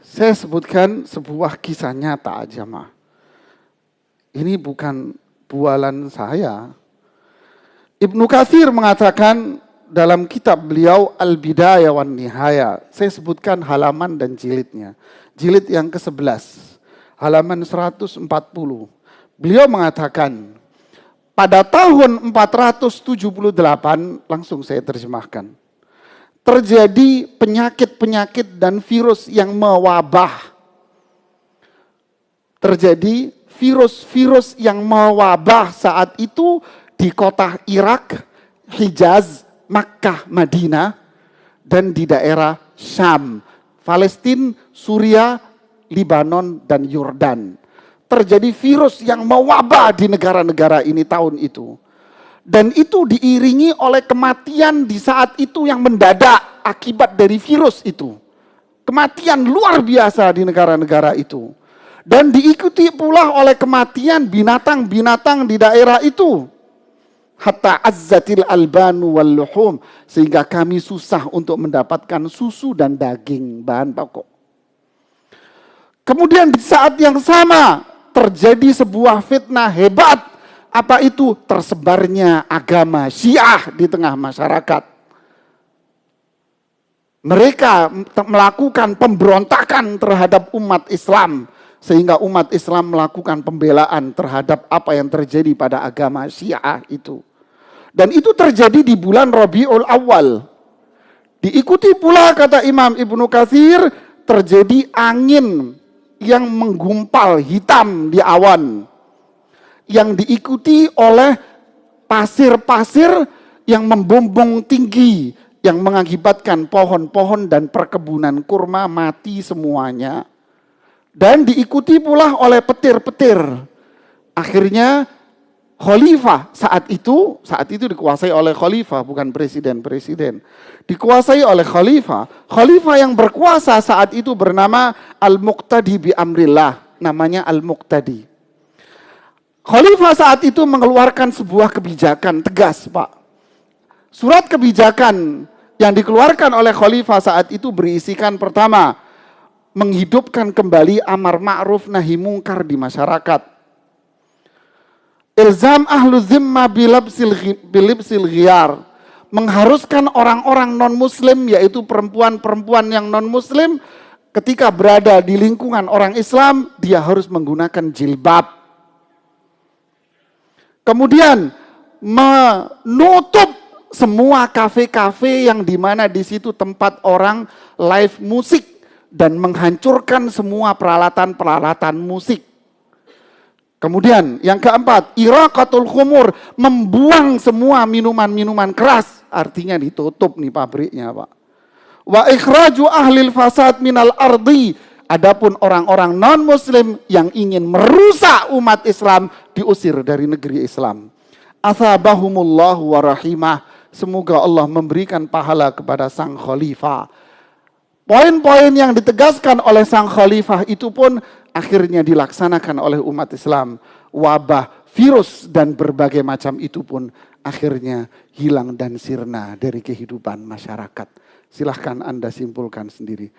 Saya sebutkan sebuah kisah nyata jamaah. Ini bukan bualan saya. Ibnu Katsir mengatakan dalam kitab beliau Al-Bidayah wan Nihaya. Saya sebutkan halaman dan jilidnya. Jilid yang ke-11. Halaman 140. Beliau mengatakan, pada tahun 478, langsung saya terjemahkan, terjadi penyakit-penyakit dan virus yang mewabah. Terjadi virus-virus yang mewabah saat itu di kota Irak, Hijaz, Makkah, Madinah, dan di daerah Syam, Palestina, Suria, Libanon, dan Yordan. Terjadi virus yang mewabah di negara-negara ini tahun itu. Dan itu diiringi oleh kematian di saat itu yang mendadak akibat dari virus itu. Kematian luar biasa di negara-negara itu. Dan diikuti pula oleh kematian binatang-binatang di daerah itu. Hatta azzatil albanu wal luhum. Sehingga kami susah untuk mendapatkan susu dan daging bahan pokok. Kemudian di saat yang sama terjadi sebuah fitnah hebat. Apa itu? Tersebarnya agama Syiah di tengah masyarakat. Mereka melakukan pemberontakan terhadap umat Islam. Sehingga umat Islam melakukan pembelaan terhadap apa yang terjadi pada agama Syiah itu. Dan itu terjadi di bulan Rabiul Awal. Diikuti pula kata Imam Ibnu Katsir, terjadi angin yang menggumpal hitam di awan. Yang diikuti oleh pasir-pasir yang membumbung tinggi. Yang mengakibatkan pohon-pohon dan perkebunan kurma mati semuanya. Dan diikuti pula oleh petir-petir. Akhirnya khalifah saat itu dikuasai oleh khalifah, bukan presiden-presiden. Dikuasai oleh khalifah. Khalifah yang berkuasa saat itu bernama Al-Muqtadi bi Amrillah. Namanya Al-Muqtadi. Khalifah saat itu mengeluarkan sebuah kebijakan tegas, Pak. Surat kebijakan yang dikeluarkan oleh khalifah saat itu berisikan pertama, menghidupkan kembali amar ma'ruf nahi mungkar di masyarakat. Ilzam ahlu zimma bilibsil ghiyar. Mengharuskan orang-orang non-muslim, yaitu perempuan-perempuan yang non-muslim, ketika berada di lingkungan orang Islam, dia harus menggunakan jilbab. Kemudian menutup semua kafe-kafe yang dimana di situ tempat orang live musik. Dan menghancurkan semua peralatan-peralatan musik. Kemudian yang keempat, iraqatul khumur, membuang semua minuman-minuman keras. Artinya ditutup nih pabriknya, Pak. Wa ikhraju ahlil fasad minal ardi. Adapun orang-orang non-muslim yang ingin merusak umat Islam diusir dari negeri Islam. Asabahumullahu wa rahimah. Semoga Allah memberikan pahala kepada sang khalifah. Poin-poin yang ditegaskan oleh sang khalifah itu pun akhirnya dilaksanakan oleh umat Islam. Wabah, virus, dan berbagai macam itu pun akhirnya hilang dan sirna dari kehidupan masyarakat. Silahkan Anda simpulkan sendiri.